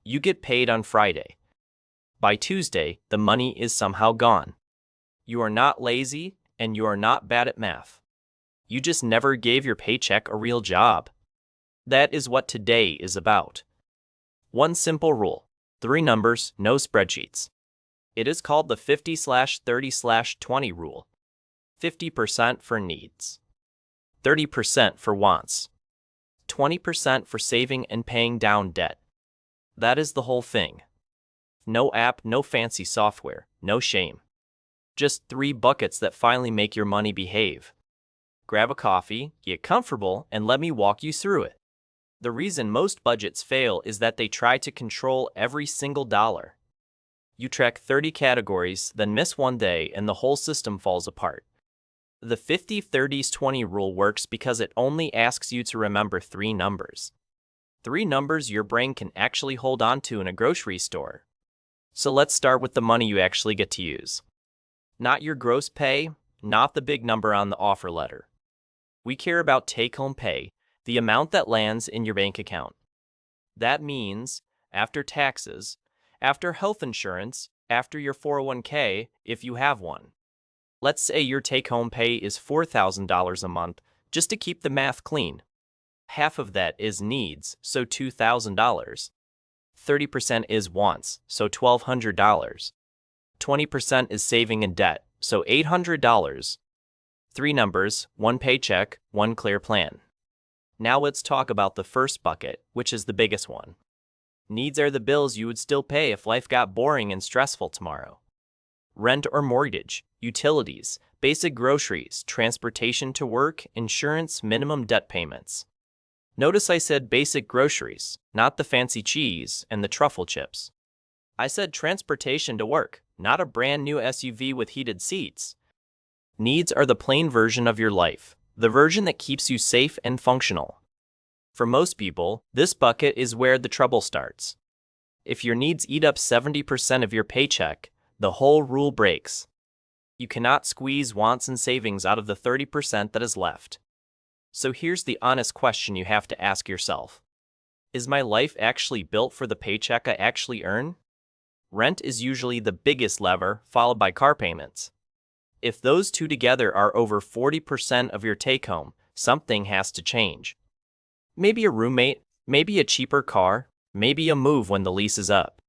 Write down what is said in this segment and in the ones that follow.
You get paid on Friday. By Tuesday, the money is somehow gone. You are not lazy, and you are not bad at math. You just never gave your paycheck a real job. That is what today is about. One simple rule: 3 numbers, no spreadsheets. It is called the 50/30/20 rule. 50% for needs, 30% for wants, 20% for saving and paying down debt. That is the whole thing. No app, no fancy software, no shame. Just 3 buckets that finally make your money behave. Grab a coffee, get comfortable, and let me walk you through it. The reason most budgets fail is that they try to control every single dollar. You track 30 categories, then miss one day, and the whole system falls apart. The 50/30/20 rule works because it only asks you to remember 3 numbers. 3 numbers your brain can actually hold on to in a grocery store. So let's start with the money you actually get to use. Not your gross pay, not the big number on the offer letter. We care about take-home pay, the amount that lands in your bank account. That means after taxes, after health insurance, after your 401k, if you have one. Let's say your take-home pay is $4,000 a month, just to keep the math clean. Half of that is needs, so $2,000. 30% is wants, so $1,200. 20% is saving and debt, so $800. 3 numbers, 1 paycheck, 1 clear plan. Now let's talk about the first bucket, which is the biggest one. Needs are the bills you would still pay if life got boring and stressful tomorrow. Rent or mortgage, utilities, basic groceries, transportation to work, insurance, minimum debt payments. Notice I said basic groceries, not the fancy cheese and the truffle chips. I said transportation to work, not a brand new SUV with heated seats. Needs are the plain version of your life, the version that keeps you safe and functional. For most people, this bucket is where the trouble starts. If your needs eat up 70% of your paycheck, the whole rule breaks. You cannot squeeze wants and savings out of the 30% that is left. So here's the honest question you have to ask yourself. Is my life actually built for the paycheck I actually earn? Rent is usually the biggest lever, followed by car payments. If those two together are over 40% of your take-home, something has to change. Maybe a roommate, maybe a cheaper car, maybe a move when the lease is up.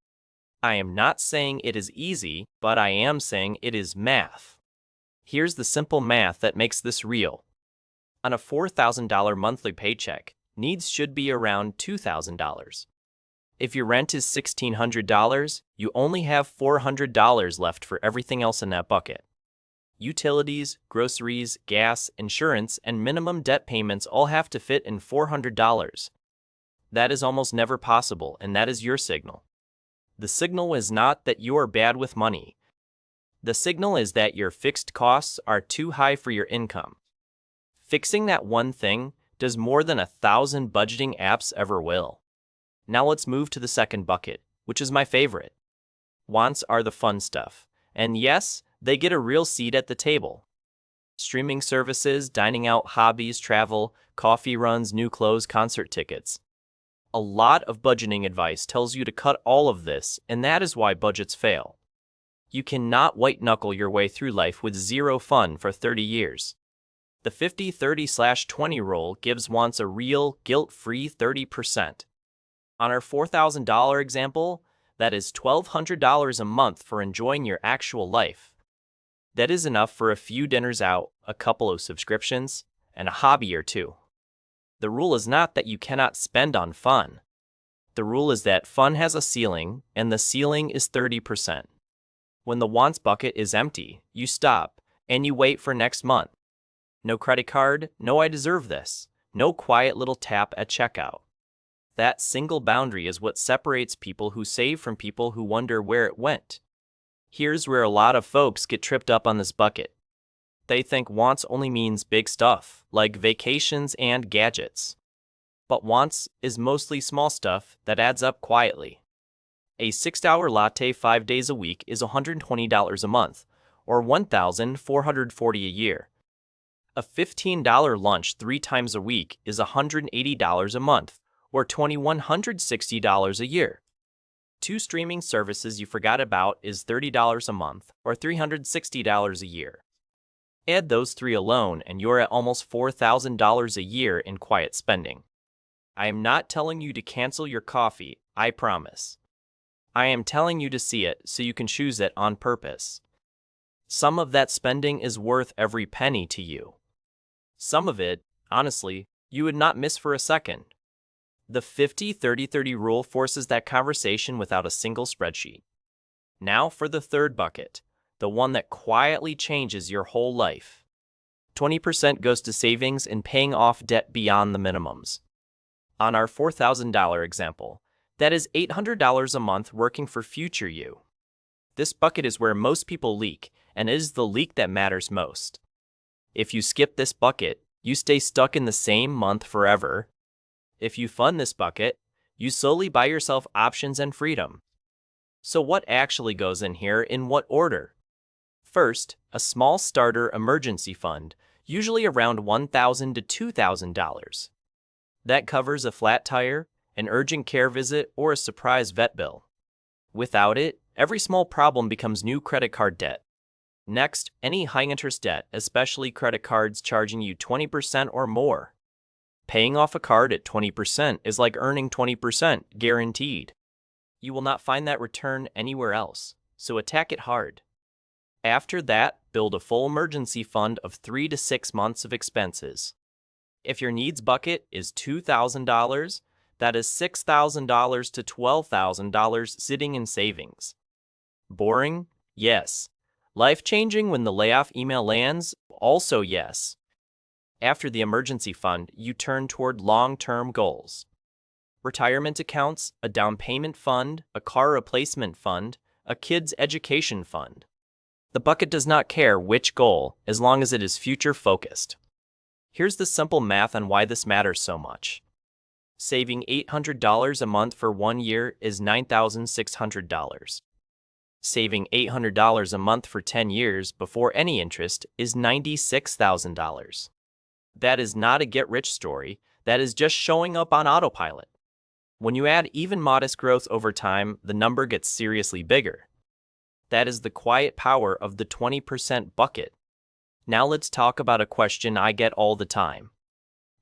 I am not saying it is easy, but I am saying it is math. Here's the simple math that makes this real. On a $4,000 monthly paycheck, needs should be around $2,000. If your rent is $1,600, you only have $400 left for everything else in that bucket. Utilities, groceries, gas, insurance, and minimum debt payments all have to fit in $400. That is almost never possible, and that is your signal. The signal is not that you are bad with money. The signal is that your fixed costs are too high for your income. Fixing that one thing does more than 1,000 budgeting apps ever will. Now let's move to the second bucket, which is my favorite. Wants are the fun stuff, and yes, they get a real seat at the table. Streaming services, dining out, hobbies, travel, coffee runs, new clothes, concert tickets. A lot of budgeting advice tells you to cut all of this, and that is why budgets fail. You cannot white-knuckle your way through life with zero fun for 30 years. The 50/30/20 rule gives wants a real, guilt-free 30%. On our $4,000 example, that is $1,200 a month for enjoying your actual life. That is enough for a few dinners out, a couple of subscriptions, and a hobby or two. The rule is not that you cannot spend on fun. The rule is that fun has a ceiling, and the ceiling is 30%. When the wants bucket is empty, you stop, and you wait for next month. No credit card, no I deserve this, no quiet little tap at checkout. That single boundary is what separates people who save from people who wonder where it went. Here's where a lot of folks get tripped up on this bucket. They think wants only means big stuff, like vacations and gadgets. But wants is mostly small stuff that adds up quietly. A 6-hour latte 5 days a week is $120 a month, or $1,440 a year. A $15 lunch 3 times a week is $180 a month, or $2,160 a year. two streaming services you forgot about is $30 a month or $360 a year. Add those three alone and you're at almost $4,000 a year in quiet spending. I am not telling you to cancel your coffee, I promise. I am telling you to see it so you can choose it on purpose. Some of that spending is worth every penny to you. Some of it, honestly, you would not miss for a second. The 50-30-30 rule forces that conversation without a single spreadsheet. Now for the third bucket, the one that quietly changes your whole life. 20% goes to savings and paying off debt beyond the minimums. On our $4,000 example, that is $800 a month working for future you. This bucket is where most people leak, and it is the leak that matters most. If you skip this bucket, you stay stuck in the same month forever. If you fund this bucket, you slowly buy yourself options and freedom. So what actually goes in here in what order? First, a small starter emergency fund, usually around $1,000 to $2,000. That covers a flat tire, an urgent care visit, or a surprise vet bill. Without it, every small problem becomes new credit card debt. Next, any high-interest debt, especially credit cards charging you 20% or more. Paying off a card at 20% is like earning 20% guaranteed. You will not find that return anywhere else, so attack it hard. After that, build a full emergency fund of 3 to 6 months of expenses. If your needs bucket is $2,000, that is $6,000 to $12,000 sitting in savings. Boring? Yes. Life-changing when the layoff email lands? Also yes. After the emergency fund, you turn toward long-term goals. Retirement accounts, a down payment fund, a car replacement fund, a kid's education fund. The bucket does not care which goal, as long as it is future-focused. Here's the simple math on why this matters so much. Saving $800 a month for 1 year is $9,600. Saving $800 a month for 10 years before any interest is $96,000. That is not a get-rich story, that is just showing up on autopilot. When you add even modest growth over time, the number gets seriously bigger. That is the quiet power of the 20% bucket. Now let's talk about a question I get all the time.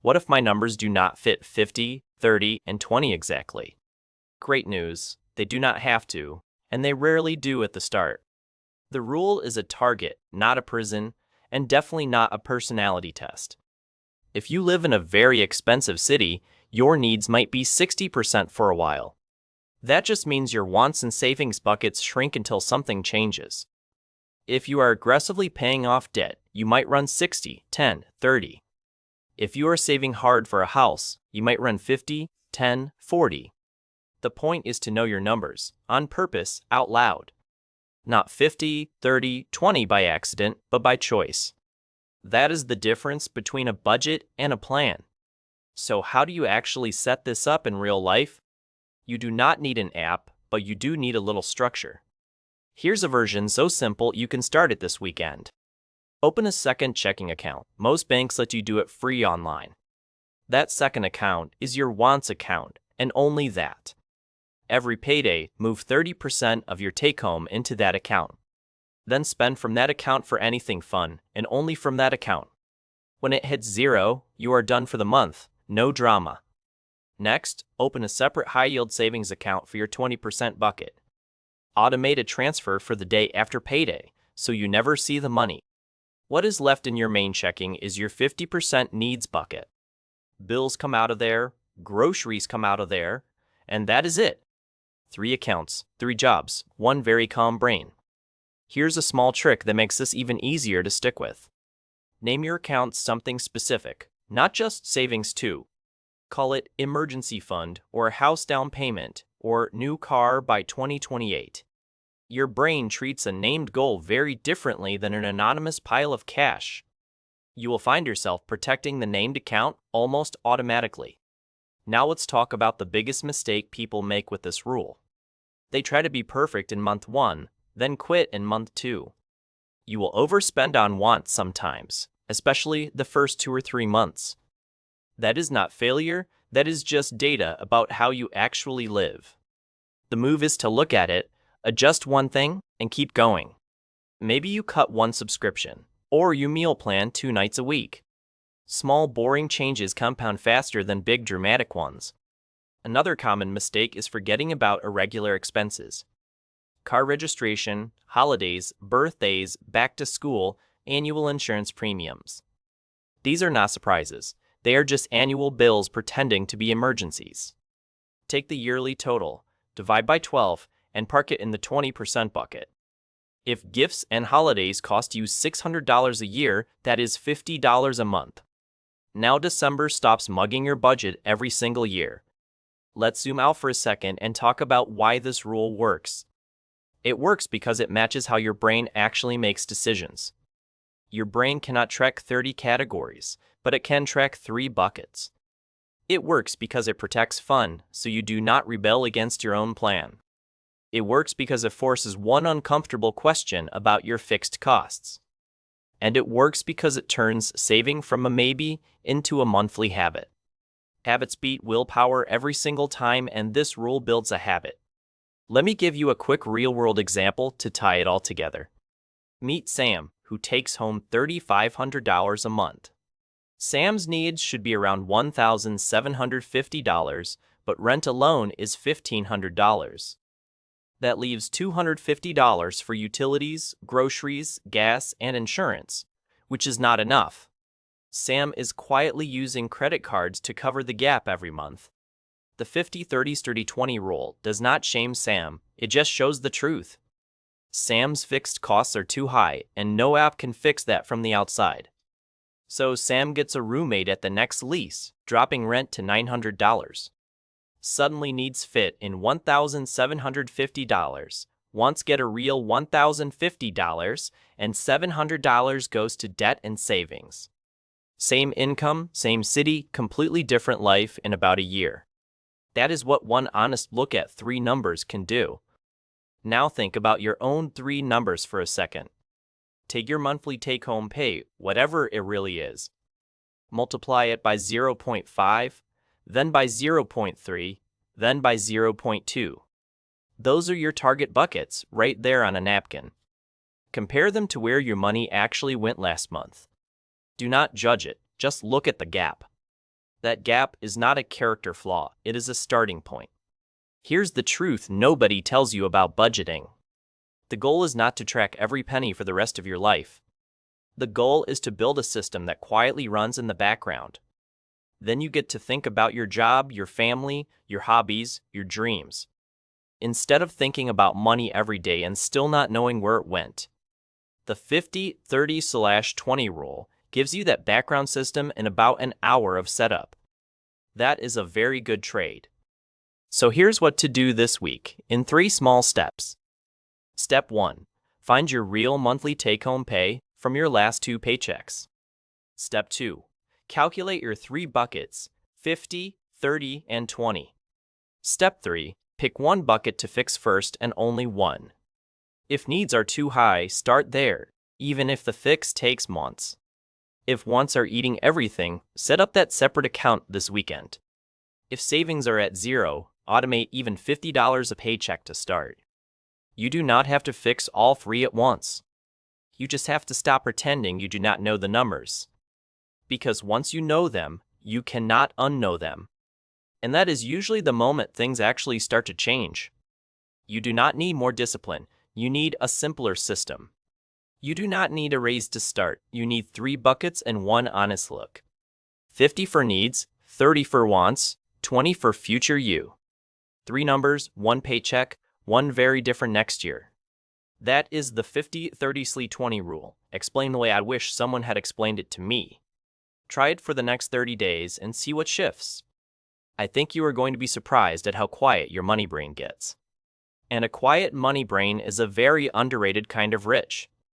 What if my numbers do not fit 50, 30, and 20 exactly? Great news, they do not have to, and they rarely do at the start. The rule is a target, not a prison, and definitely not a personality test. If you live in a very expensive city, your needs might be 60% for a while. That just means your wants and savings buckets shrink until something changes. If you are aggressively paying off debt, you might run 60, 10, 30. If you are saving hard for a house, you might run 50, 10, 40. The point is to know your numbers, on purpose, out loud. Not 50, 30, 20 by accident, but by choice. That is the difference between a budget and a plan. So how do you actually set this up in real life? You do not need an app, but you do need a little structure. Here's a version so simple you can start it this weekend. Open a second checking account. Most banks let you do it free online. That second account is your wants account, and only that. Every payday, move 30% of your take-home into that account. Then spend from that account for anything fun, and only from that account. When it hits zero, you are done for the month. No drama. Next, open a separate high-yield savings account for your 20% bucket. Automate a transfer for the day after payday, so you never see the money. What is left in your main checking is your 50% needs bucket. Bills come out of there, groceries come out of there, and that is it. 3 accounts, 3 jobs, 1 very calm brain. Here's a small trick that makes this even easier to stick with. Name your account something specific, not just savings too. Call it emergency fund or house down payment or new car by 2028. Your brain treats a named goal very differently than an anonymous pile of cash. You will find yourself protecting the named account almost automatically. Now let's talk about the biggest mistake people make with this rule. They try to be perfect in month 1, then quit in month 2. You will overspend on wants sometimes, especially the first 2 or 3 months. That is not failure, that is just data about how you actually live. The move is to look at it, adjust one thing, and keep going. Maybe you cut one subscription, or you meal plan 2 nights a week. Small, boring changes compound faster than big, dramatic ones. Another common mistake is forgetting about irregular expenses. Car registration, holidays, birthdays, back to school, annual insurance premiums. These are not surprises. They are just annual bills pretending to be emergencies. Take the yearly total, divide by 12, and park it in the 20% bucket. If gifts and holidays cost you $600 a year, that is $50 a month. Now December stops mugging your budget every single year. Let's zoom out for a second and talk about why this rule works. It works because it matches how your brain actually makes decisions. Your brain cannot track 30 categories, but it can track 3 buckets. It works because it protects fun, so you do not rebel against your own plan. It works because it forces one uncomfortable question about your fixed costs. And it works because it turns saving from a maybe into a monthly habit. Habits beat willpower every single time, and this rule builds a habit. Let me give you a quick real-world example to tie it all together. Meet Sam, who takes home $3,500 a month. Sam's needs should be around $1,750, but rent alone is $1,500. That leaves $250 for utilities, groceries, gas, and insurance, which is not enough. Sam is quietly using credit cards to cover the gap every month. The 50-30-30-20 rule does not shame Sam, it just shows the truth. Sam's fixed costs are too high, and no app can fix that from the outside. So Sam gets a roommate at the next lease, dropping rent to $900. Suddenly needs fit in $1,750, wants get a real $1,050, and $700 goes to debt and savings. Same income, same city, completely different life in about a year. That is what one honest look at 3 numbers can do. Now think about your own 3 numbers for a second. Take your monthly take-home pay, whatever it really is. Multiply it by 0.5, then by 0.3, then by 0.2. Those are your target buckets right there on a napkin. Compare them to where your money actually went last month. Do not judge it, just look at the gap. That gap is not a character flaw, it is a starting point. Here's the truth nobody tells you about budgeting. The goal is not to track every penny for the rest of your life. The goal is to build a system that quietly runs in the background. Then you get to think about your job, your family, your hobbies, your dreams. Instead of thinking about money every day and still not knowing where it went. The 50-30-20 rule gives you that background system in about an hour of setup. That is a very good trade. So here's what to do this week in 3 small steps. Step 1. Find your real monthly take-home pay from your last 2 paychecks. Step 2. Calculate your 3 buckets, 50, 30, and 20. Step 3. Pick one bucket to fix first and only one. If needs are too high, start there, even if the fix takes months. If wants are eating everything, set up that separate account this weekend. If savings are at 0, automate even $50 a paycheck to start. You do not have to fix all 3 at once. You just have to stop pretending you do not know the numbers. Because once you know them, you cannot unknow them. And that is usually the moment things actually start to change. You do not need more discipline, you need a simpler system. You do not need a raise to start, you need 3 buckets and 1 honest look. 50 for needs, 30 for wants, 20 for future you. 3 numbers, 1 paycheck, 1 very different next year. That is the 50-30-20 rule, explained the way I wish someone had explained it to me. Try it for the next 30 days and see what shifts. I think you are going to be surprised at how quiet your money brain gets. And a quiet money brain is a very underrated kind of rich.